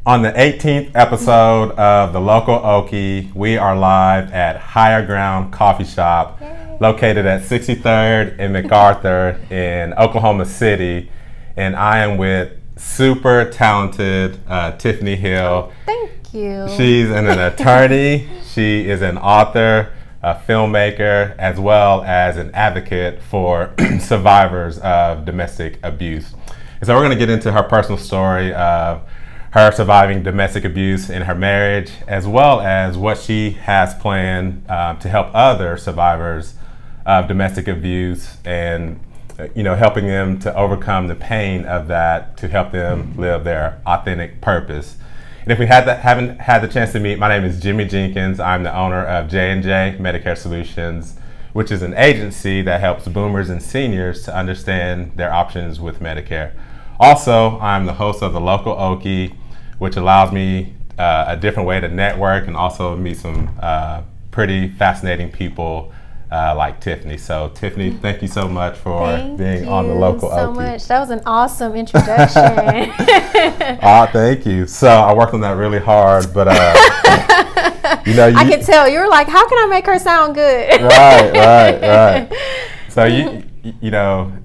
On the 18th episode of The Local Okie, we are live at Higher Ground Coffee Shop, located at 63rd and MacArthur in Oklahoma City. And I am with super talented Tiffany Hill. Thank you. She's an attorney, she is an author, a filmmaker, as well as an advocate for survivors of domestic abuse. And so we're going to get into her personal story of her surviving domestic abuse in her marriage, as well as what she has planned to help other survivors of domestic abuse and helping them to overcome the pain of that to help them live their authentic purpose. And if we haven't had the chance to meet, my name is Jimmy Jenkins. I'm the owner of J&J Medicare Solutions, which is an agency that helps boomers and seniors to understand their options with Medicare. Also, I'm the host of The Local Okie, which allows me a different way to network and also meet some pretty fascinating people like Tiffany. So Tiffany, thank you so much for being on The Local Okie. Thank you so much. That was an awesome introduction. Thank you. So I worked on that really hard, but I could tell you were like, how can I make her sound good? Right. So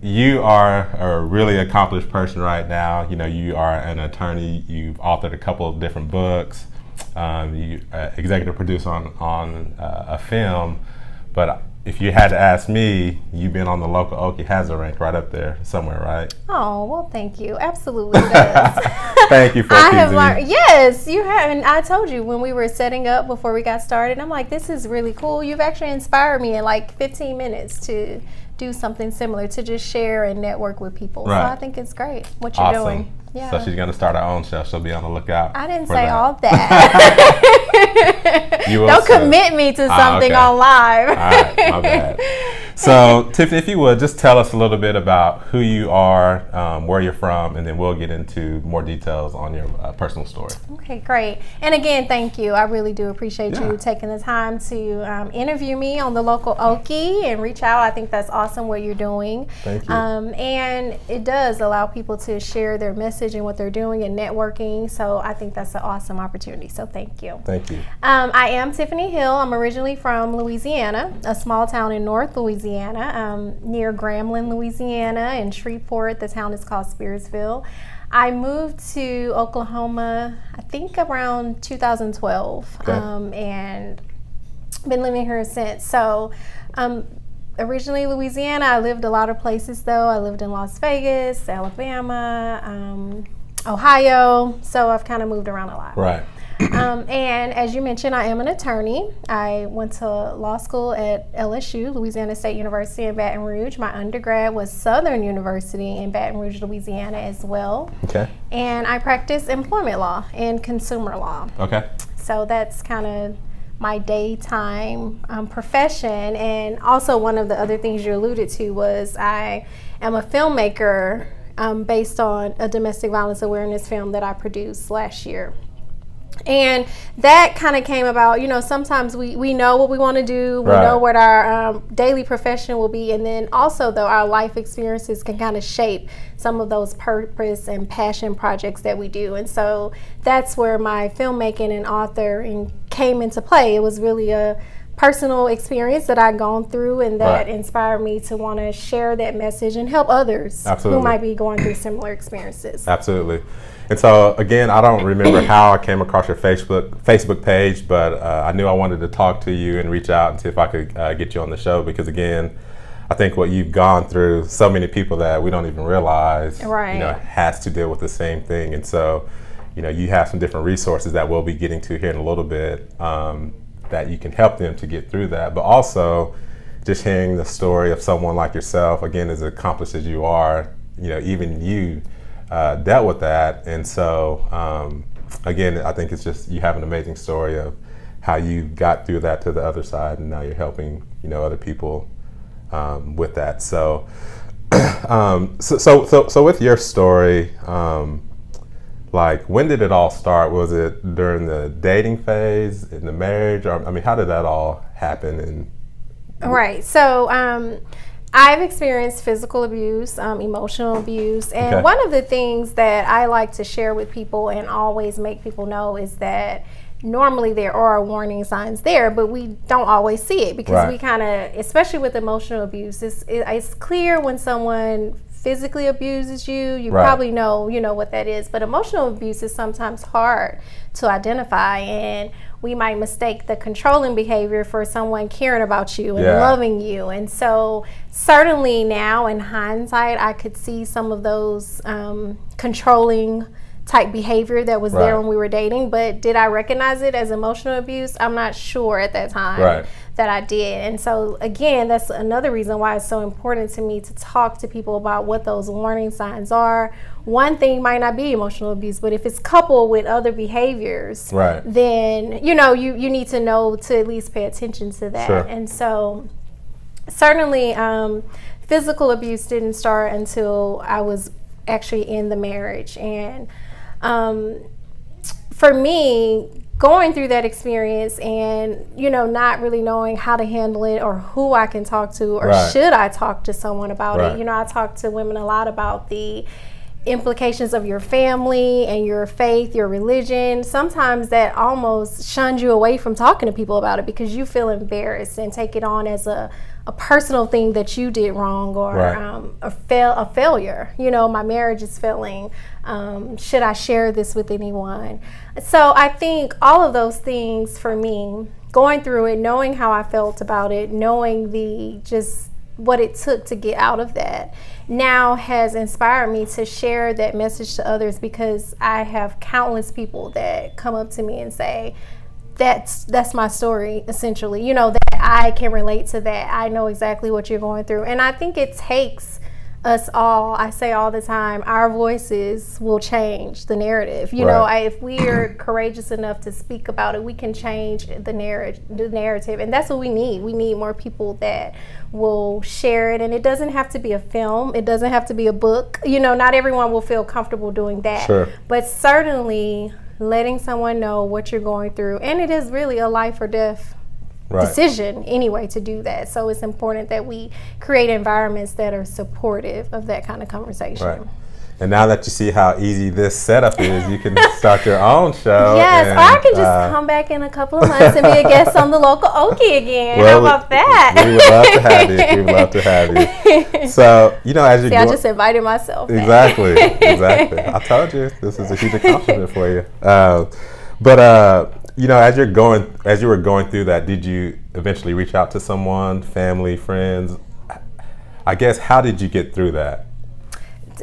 you are a really accomplished person right now. You are an attorney. You've authored a couple of different books. You executive producer on a film. But if you had to ask me, you've been on The Local Okie has a rank right up there somewhere, right? Oh, well, thank you. Absolutely does. Thank you for I have learned. Yes, you have. And I told you when we were setting up before we got started, I'm like, this is really cool. You've actually inspired me in like 15 minutes to do something similar, to just share and network with people. Right. So I think it's great what you're doing. Yeah. So she's going to start her own show. She'll be on the lookout. I didn't say all that. Don't commit me to something on live. All right, my bad. So, Tiffany, if you would, just tell us a little bit about who you are, where you're from, and then we'll get into more details on your personal story. Okay, great. And again, thank you. I really do appreciate you taking the time to interview me on The Local Okie and reach out. I think that's awesome what you're doing. Thank you. And it does allow people to share their message and what they're doing and networking. So I think that's an awesome opportunity. So thank you. Thank you. I am Tiffany Hill. I'm originally from Louisiana, a small town in North Louisiana, near Grambling, Louisiana, and Shreveport. The town is called Spearsville. I moved to Oklahoma, I think around 2012, and been living here since. So originally Louisiana, I lived a lot of places though. I lived in Las Vegas, Alabama, Ohio. So I've kind of moved around a lot. Right. And as you mentioned, I am an attorney. I went to law school at LSU, Louisiana State University in Baton Rouge. My undergrad was Southern University in Baton Rouge, Louisiana as well. Okay. And I practice employment law and consumer law. Okay. So that's kind of my daytime profession. And also one of the other things you alluded to was I am a filmmaker based on a domestic violence awareness film that I produced last year. And that kind of came about, sometimes we know what we want to do. We know what our daily profession will be. And then also, though, our life experiences can kind of shape some of those purpose and passion projects that we do. And so that's where my filmmaking and authoring came into play. It was really a personal experience that I'd gone through and that inspired me to want to share that message and help others who might be going through similar experiences. Absolutely. And so, again, I don't remember how I came across your Facebook page, but I knew I wanted to talk to you and reach out and see if I could get you on the show because, again, I think what you've gone through, so many people that we don't even realize, has to deal with the same thing. And so, you have some different resources that we'll be getting to here in a little bit that you can help them to get through that. But also, just hearing the story of someone like yourself, again, as accomplished as you are, even you dealt with that. And so, again, I think it's just you have an amazing story of how you got through that to the other side, and now you're helping, other people with that. So, so with your story, like, when did it all start? Was it during the dating phase, in the marriage? Or, how did that all happen? Right. So I've experienced physical abuse, emotional abuse, and Okay. one of the things that I like to share with people and always make people know is that normally there are warning signs there, but we don't always see it because Right. we kind of, especially with emotional abuse, it's clear when someone physically abuses you. You Right. probably know what that is, but emotional abuse is sometimes hard to identify, and we might mistake the controlling behavior for someone caring about you and Yeah. loving you. And so certainly now in hindsight, I could see some of those controlling type behavior that was there Right. when we were dating, but did I recognize it as emotional abuse? I'm not sure at that time Right. that I did. And so again, that's another reason why it's so important to me to talk to people about what those warning signs are. One thing might not be emotional abuse, but if it's coupled with other behaviors, Right. then you need to know to at least pay attention to that. Sure. And so certainly physical abuse didn't start until I was actually in the marriage. And for me, going through that experience and not really knowing how to handle it or who I can talk to or Right. should I talk to someone about Right. it. I talk to women a lot about the implications of your family and your faith, your religion. Sometimes that almost shuns you away from talking to people about it because you feel embarrassed and take it on as a personal thing that you did wrong or Right. a failure. My marriage is failing. Should I share this with anyone? So I think all of those things for me, going through it, knowing how I felt about it, knowing just what it took to get out of that, now has inspired me to share that message to others because I have countless people that come up to me and say, that's my story, essentially, that I can relate to that. I know exactly what you're going through. And I think it takes us all, I say all the time, our voices will change the narrative. Right. If we are courageous enough to speak about it, we can change the narrative. And that's what we need. We need more people that will share it. And it doesn't have to be a film. It doesn't have to be a book. Not everyone will feel comfortable doing that. Sure. But certainly letting someone know what you're going through. And it is really a life or death Right. decision anyway to do that. So it's important that we create environments that are supportive of that kind of conversation. Right. And now that you see how easy this setup is, you can start your own show. Yes, and, or I can just come back in a couple of months and be a guest on the local Okie again. Well, How about that? We would love to have you. We would love to have you. So, as you See, I just invited myself back. Exactly. I told you this is a huge accomplishment for you. As you were going through that, did you eventually reach out to someone, family, friends? I guess, how did you get through that?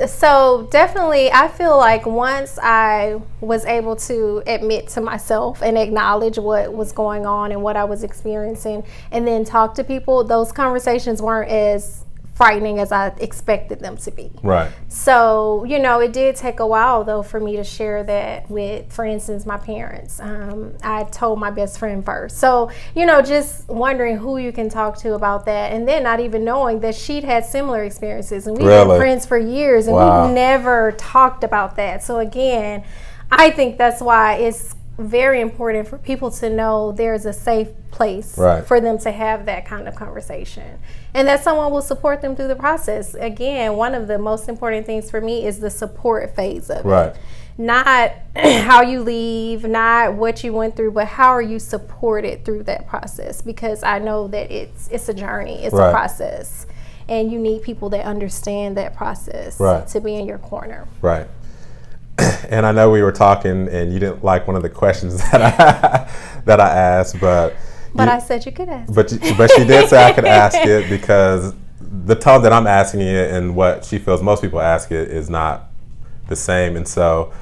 So definitely, I feel like once I was able to admit to myself and acknowledge what was going on and what I was experiencing and then talk to people, those conversations weren't as frightening as I expected them to be. Right. So, it did take a while though for me to share that with, for instance, my parents. I told my best friend first. So, just wondering who you can talk to about that, and then not even knowing that she'd had similar experiences, and we've been friends for years, and we've never talked about that. So again, I think that's why it's very important for people to know there's a safe place for them to have that kind of conversation, and that someone will support them through the process. Again, one of the most important things for me is the support phase of it. Not how you leave, not what you went through, but how are you supported through that process, because I know that it's a journey, it's a process, and you need people that understand that process to be in your corner. Right. And I know we were talking, and you didn't like one of the questions that I asked, but I said you could ask. But she did say I could ask it because the tone that I'm asking it and what she feels most people ask it is not the same. And so,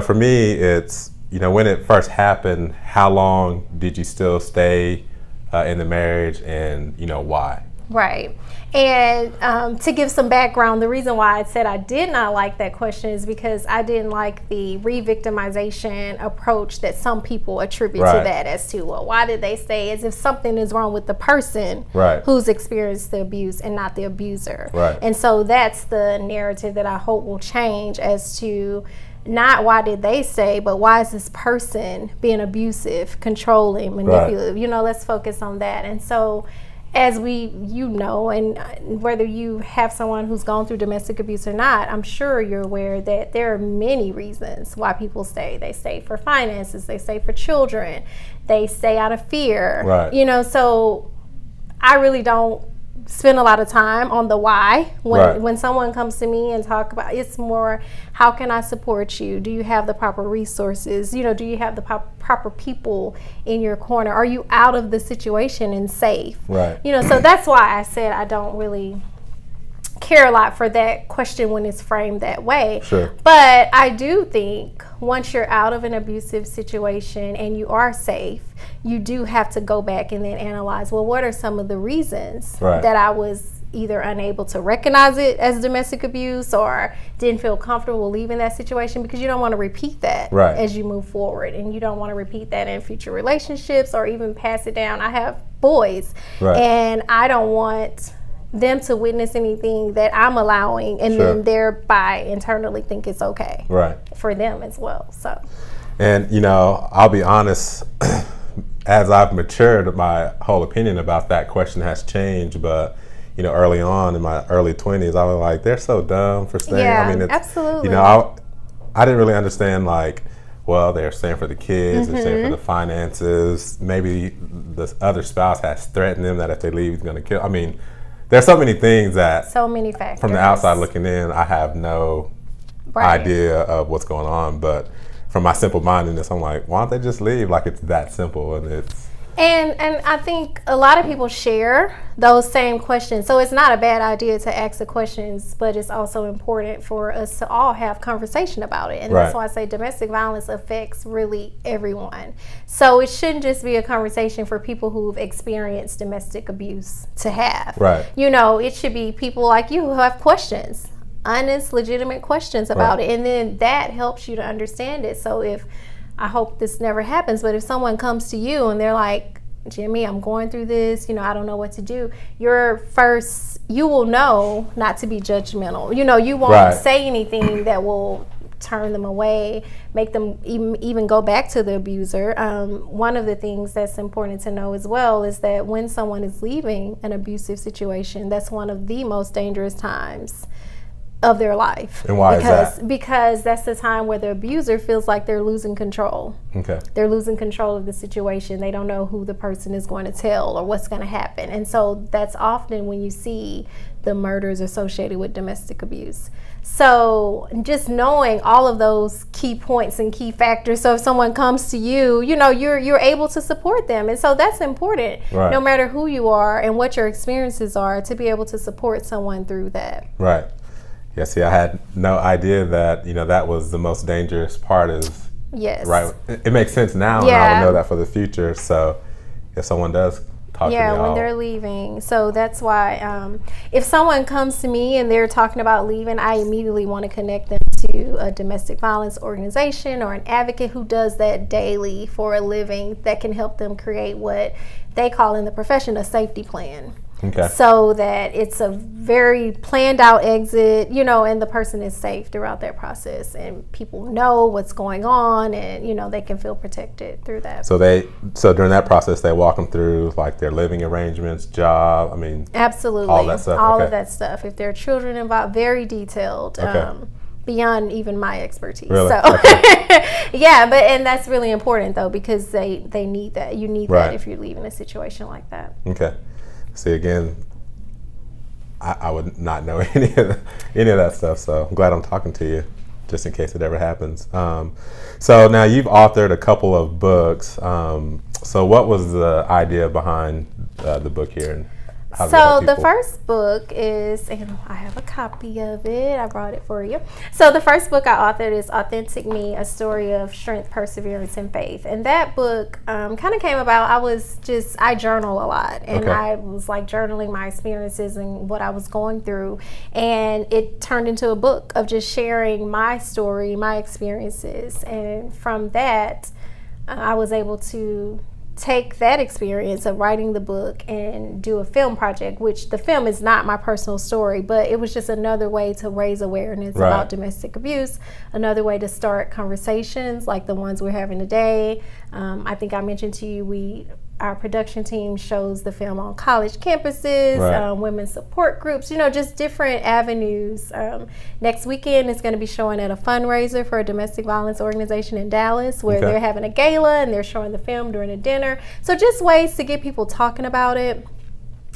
for me, it's when it first happened, how long did you still stay in the marriage, and why? Right. And to give some background, the reason why I said I did not like that question is because I didn't like the re-victimization approach that some people attribute to that, as to, well, why did they stay, as if something is wrong with the person who's experienced the abuse and not the abuser. And so that's the narrative that I hope will change, as to not why did they stay, but why is this person being abusive, controlling, manipulative? Let's focus on that. And so as and whether you have someone who's gone through domestic abuse or not, I'm sure you're aware that there are many reasons why people stay. They stay for finances, they stay for children, they stay out of fear. Right. So I really don't spend a lot of time on the why when someone comes to me and talk about, it's more, how can I support you? Do you have the proper resources? Do you have the proper people in your corner? Are you out of the situation and safe? Right. So that's why I said I don't really care a lot for that question when it's framed that way. Sure. But I do think once you're out of an abusive situation and you are safe, you do have to go back and then analyze, well, what are some of the reasons that I was either unable to recognize it as domestic abuse or didn't feel comfortable leaving that situation, because you don't want to repeat that as you move forward, and you don't want to repeat that in future relationships or even pass it down. I have boys and I don't want them to witness anything that I'm allowing and then thereby internally think it's okay for them as well. So, and I'll be honest, as I've matured, my whole opinion about that question has changed. But early on in my early 20s, I was like, they're so dumb for staying. Yeah, I mean, it's, absolutely. I didn't really understand, like, well, they're staying for the kids, they're staying for the finances. Maybe the other spouse has threatened them that if they leave, he's going to kill. I mean, there's so many things that, so many factors. From the outside looking in, I have no idea of what's going on. But from my simple mindedness, I'm like, why don't they just leave? Like, it's that simple, and it's. And I think a lot of people share those same questions. So it's not a bad idea to ask the questions, but it's also important for us to all have conversation about it. And that's why I say domestic violence affects really everyone. So it shouldn't just be a conversation for people who've experienced domestic abuse to have. Right. It should be people like you who have questions, honest, legitimate questions about it. And then that helps you to understand it. So I hope this never happens, but if someone comes to you and they're like, Jimmy, I'm going through this, I don't know what to do, you will know not to be judgmental. You won't say anything that will turn them away, make them even go back to the abuser. One of the things that's important to know as well is that when someone is leaving an abusive situation, that's one of the most dangerous times of their life. And why is that? Because that's the time where the abuser feels like they're losing control. Okay. They're losing control of the situation. They don't know who the person is going to tell or what's going to happen. And so that's often when you see the murders associated with domestic abuse. So just knowing all of those key points and key factors, so if someone comes to you, you're able to support them. And so that's important, no matter who you are and what your experiences are, to be able to support someone through that. Right. Yeah, see, I had no idea that, that was the most dangerous part is. Yes. Right. It makes sense now, and I would know that for the future. So if someone does talk to me, when they're leaving. So that's why if someone comes to me and they're talking about leaving, I immediately want to connect them to a domestic violence organization or an advocate who does that daily for a living, that can help them create what they call in the profession a safety plan. Okay. So that it's a very planned out exit, and the person is safe throughout that process, and people know what's going on, and they can feel protected through that. So during that process, they walk them through like their living arrangements, job. I mean, absolutely, all that stuff. All of that stuff. If there are children involved, very detailed. Beyond even my expertise. Really? So and that's really important though, because they need that. You need that if you're leaving a situation like that. Okay. See, again, I would not know any of that stuff, so I'm glad I'm talking to you, just in case it ever happens. So now you've authored a couple of books. So what was the idea behind the book here? And So the first book is, and I have a copy of it, I brought it for you. So the first book I authored is Authentic Me, A Story of Strength, Perseverance, and Faith. And that book kind of came about, I journal a lot. And I was like journaling my experiences and what I was going through. And it turned into a book of just sharing my story, my experiences. And from that, I was able to take that experience of writing the book and do a film project, which the film is not my personal story, but it was just another way to raise awareness about domestic abuse, another way to start conversations like the ones we're having today. I think I mentioned to you, we our production team shows the film on college campuses, Right. Women's support groups, just different avenues. Next weekend it's going to be showing at a fundraiser for a domestic violence organization in Dallas, where Okay. they're having a gala and they're showing the film during a dinner. So just ways to get people talking about it.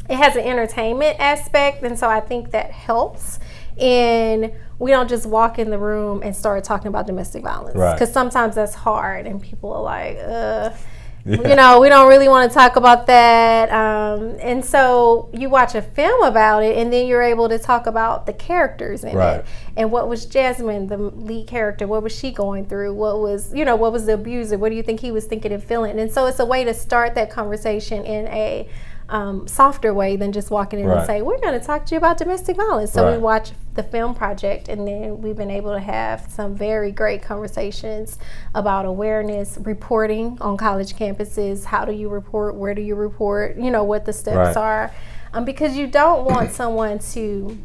It has an entertainment aspect, and so I think that helps. And we don't just walk in the room and start talking about domestic violence, Right. because sometimes that's hard and people are like, Yeah. we don't really want to talk about that. And so you watch a film about it, and then you're able to talk about the characters in Right. it. And what was Jasmine, the lead character, what was she going through? What was the abuser? What do you think he was thinking and feeling? And so it's a way to start that conversation in a softer way than just walking in Right. and say, we're going to talk to you about domestic violence. So Right. we watch the film project, and then we've been able to have some very great conversations about awareness, reporting on college campuses. How do you report? Where do you report? What the steps Right. are. Because you don't want someone to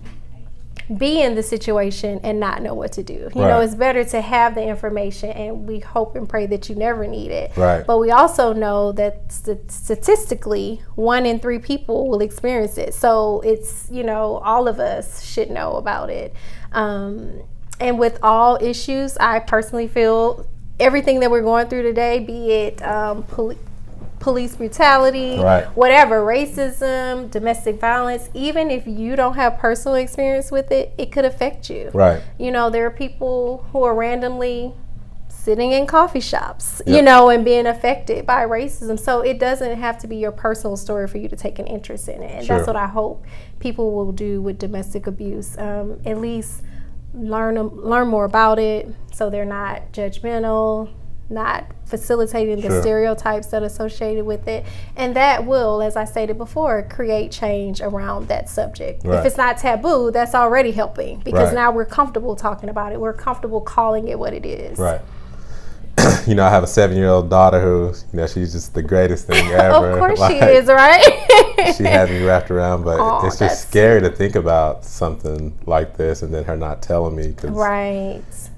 be in the situation and not know what to do. Right. It's better to have the information, and we hope and pray that you never need it. Right. But we also know that statistically 1 in 3 people will experience it. So it's, all of us should know about it. And with all issues, I personally feel everything that we're going through today, be it police brutality, Right. whatever, racism, domestic violence, even if you don't have personal experience with it, it could affect you. Right. There are people who are randomly sitting in coffee shops, Yep. and being affected by racism. So it doesn't have to be your personal story for you to take an interest in it. And Sure. that's what I hope people will do with domestic abuse. At least learn more about it, so they're not judgmental, not facilitating the Sure. stereotypes that are associated with it. And that will, as I stated before, create change around that subject. Right. If it's not taboo, that's already helping, because Right. now we're comfortable talking about it. We're comfortable calling it what it is. Right. I have a 7-year-old daughter who, she's just the greatest thing ever. Of course she Like, is, right? She has me wrapped around, but Aw, it's that's just scary to think about something like this and then her not telling me, because Right. it's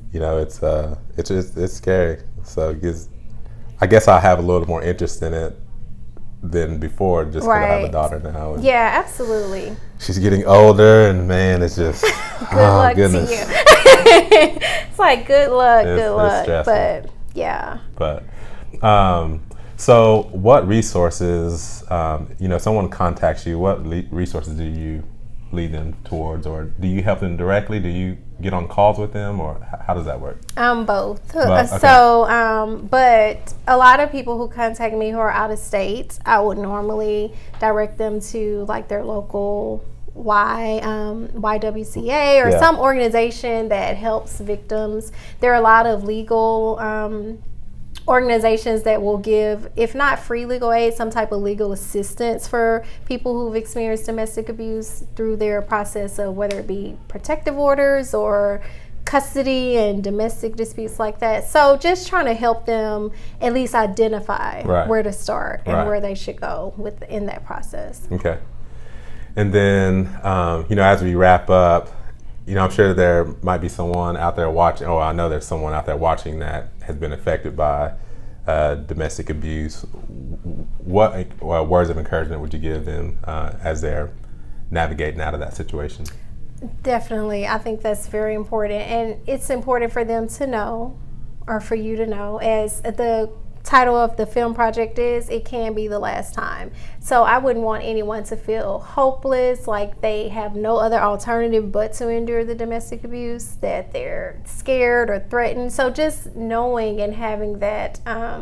scary. So I guess I have a little more interest in it than before, just because I have a Right. daughter now. And Yeah, absolutely. she's getting older, and man, it's just Good luck goodness. to you. It's like good luck, It's good luck. stressful. But yeah. But so what resources, someone contacts you, what resources do you lead them towards, or do you help them directly? Do you get on calls with them, or how does that work? Both. Both, okay. So, but a lot of people who contact me who are out of state, I would normally direct them to like their local YWCA or Yeah. some organization that helps victims. There are a lot of legal organizations that will give, if not free legal aid, some type of legal assistance for people who've experienced domestic abuse through their process of whether it be protective orders or custody and domestic disputes like that. So just trying to help them at least identify Right. where to start and Right. where they should go in that process. Okay. And then, as we wrap up, I'm sure there might be someone out there watching, I know there's someone out there watching that has been affected by domestic abuse. What words of encouragement would you give them as they're navigating out of that situation? Definitely. I think that's very important. And it's important for them to know, or for you to know, as the title of the film project is, it can be the last time. So I wouldn't want anyone to feel hopeless, like they have no other alternative but to endure the domestic abuse, that they're scared or threatened. So just knowing and having that, I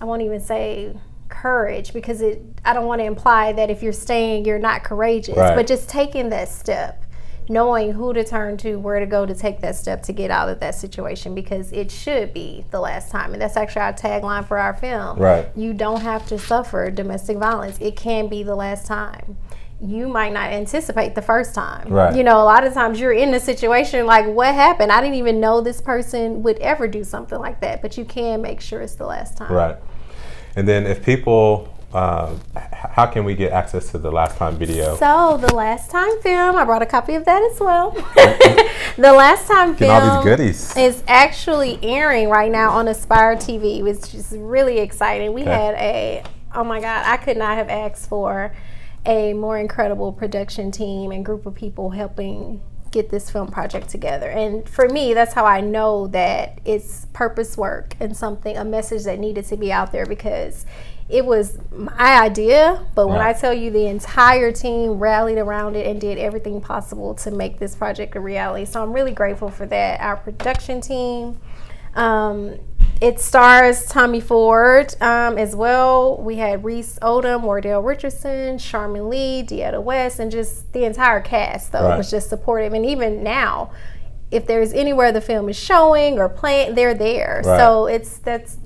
won't even say courage, because I don't want to imply that if you're staying, you're not courageous, Right. but just taking that step, knowing who to turn to, where to go to take that step to get out of that situation, because it should be the last time. And that's actually our tagline for our film. Right. You don't have to suffer domestic violence. It can be the last time. You might not anticipate the first time. Right. A lot of times you're in a situation like, what happened? I didn't even know this person would ever do something like that. But you can make sure it's the last time. Right. And then if people, how can we get access to the Last Time video? So the Last Time film, I brought a copy of that as well. The Last Time Getting all film these goodies. is actually airing right now on Aspire TV, which is really exciting. We Okay. had a oh my God, I could not have asked for a more incredible production team and group of people helping get this film project together. And for me, that's how I know that it's purpose work and a message that needed to be out there, because it was my idea, but when I tell you the entire team rallied around it and did everything possible to make this project a reality. So I'm really grateful for that. Our production team, it stars Tommy Ford as well. We had Reese Odom, Wardell Richardson, Sharman Lee, Deetta West, and just the entire cast, though, was just supportive. And even now, if there's anywhere the film is showing or playing, they're there. So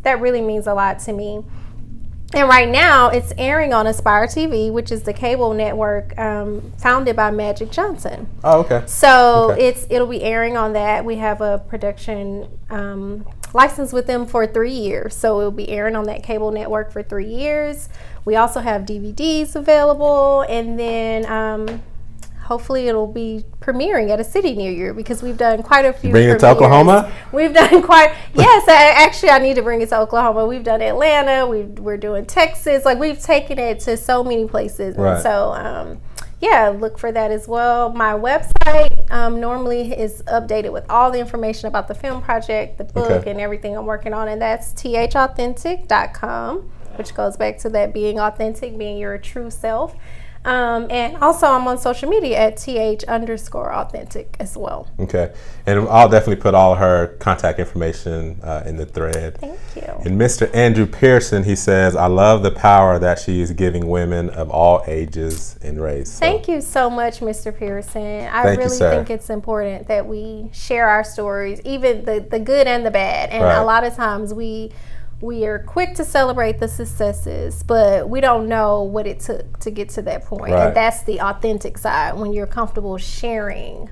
that really means a lot to me. And right now, it's airing on Aspire TV, which is the cable network founded by Magic Johnson. Oh, okay. So it'll be airing on that. We have a production license with them for 3 years, so it'll be airing on that cable network for 3 years. We also have DVDs available, and then hopefully it'll be premiering at a city near you, because we've done quite a few. Bring it to Oklahoma? We've done actually I need to bring it to Oklahoma. We've done Atlanta, we're doing Texas, like we've taken it to so many places. And so look for that as well. My website normally is updated with all the information about the film project, the book, and everything I'm working on, and that's thauthentic.com, which goes back to that being authentic, being your true self. And also I'm on social media at th_authentic as well. Okay. And I'll definitely put all her contact information in the thread. Thank you. And Mr. Andrew Pearson, he says, I love the power that she is giving women of all ages and race. So, thank you so much, Mr. Pearson. I really think it's important that we share our stories, even the good and the bad. And a lot of times we are quick to celebrate the successes, but we don't know what it took to get to that point. And that's the authentic side, when you're comfortable sharing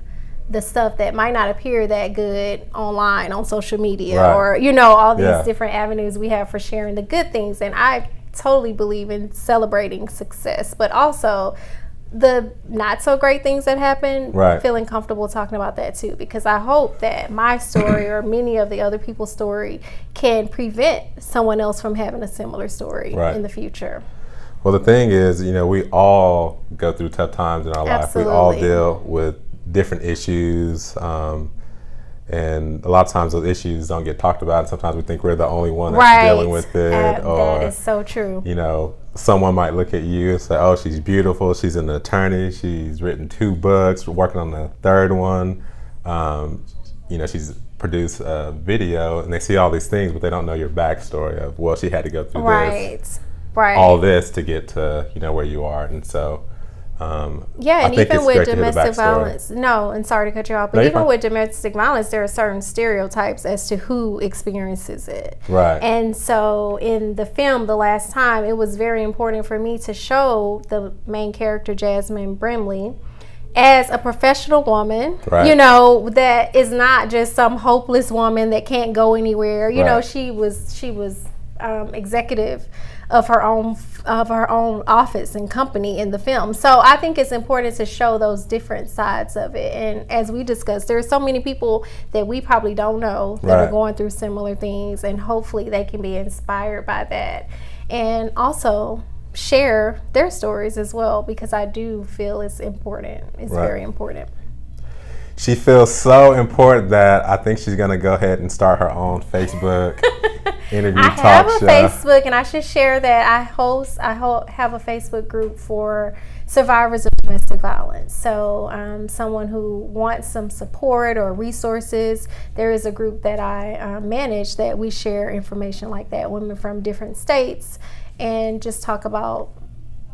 the stuff that might not appear that good online on social media, or all these different avenues we have for sharing the good things. And I totally believe in celebrating success, but also the not so great things that happen, feeling comfortable talking about that too, because I hope that my story or many of the other people's story can prevent someone else from having a similar story in the future. Well, the thing is, we all go through tough times in our life. We all deal with different issues, and a lot of times those issues don't get talked about, and sometimes we think we're the only one that's dealing with it. That is so true. Someone might look at you and say, oh, she's beautiful, she's an attorney, she's written 2 books, we're working on the 3rd one, she's produced a video, and they see all these things, but they don't know your backstory of, well, she had to go through all this to get to where you are. And so and even with domestic violence, sorry to cut you off, but even with domestic violence, there are certain stereotypes as to who experiences it. And so in the film, the last time, it was very important for me to show the main character, Jasmine Brimley, as a professional woman, that is not just some hopeless woman that can't go anywhere. She was executive of her own office and company in the film. So I think it's important to show those different sides of it. And as we discussed, there are so many people that we probably don't know that are going through similar things, and hopefully they can be inspired by that, and also share their stories as well, because I do feel it's important. It's very important. She feels so important that I think she's going to go ahead and start her own Facebook interview talk show. I have a Facebook, and I should share that. I have a Facebook group for survivors of domestic violence. So someone who wants some support or resources, there is a group that I manage that we share information like that, women from different states, and just talk about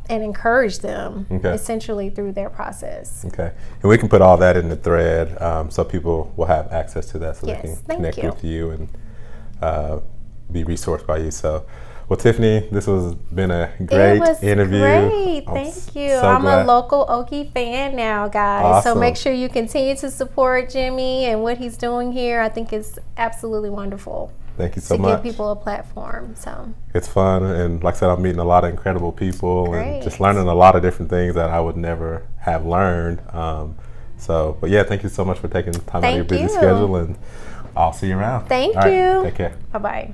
and encourage them essentially through their process. And we can put all that in the thread, so people will have access to that, so they can connect with you and be resourced by you. So, well, Tiffany, this has been a great interview. Great, thank you. I'm a local Okie fan now, guys. So make sure you continue to support Jimmy and what he's doing here. I think it's absolutely wonderful. Thank you so much. To give people a platform. So it's fun, and like I said, I'm meeting a lot of incredible people and just learning a lot of different things that I would never have learned. But yeah, thank you so much for taking time out of your busy schedule, and I'll see you around. Thank you. Take care. Bye-bye.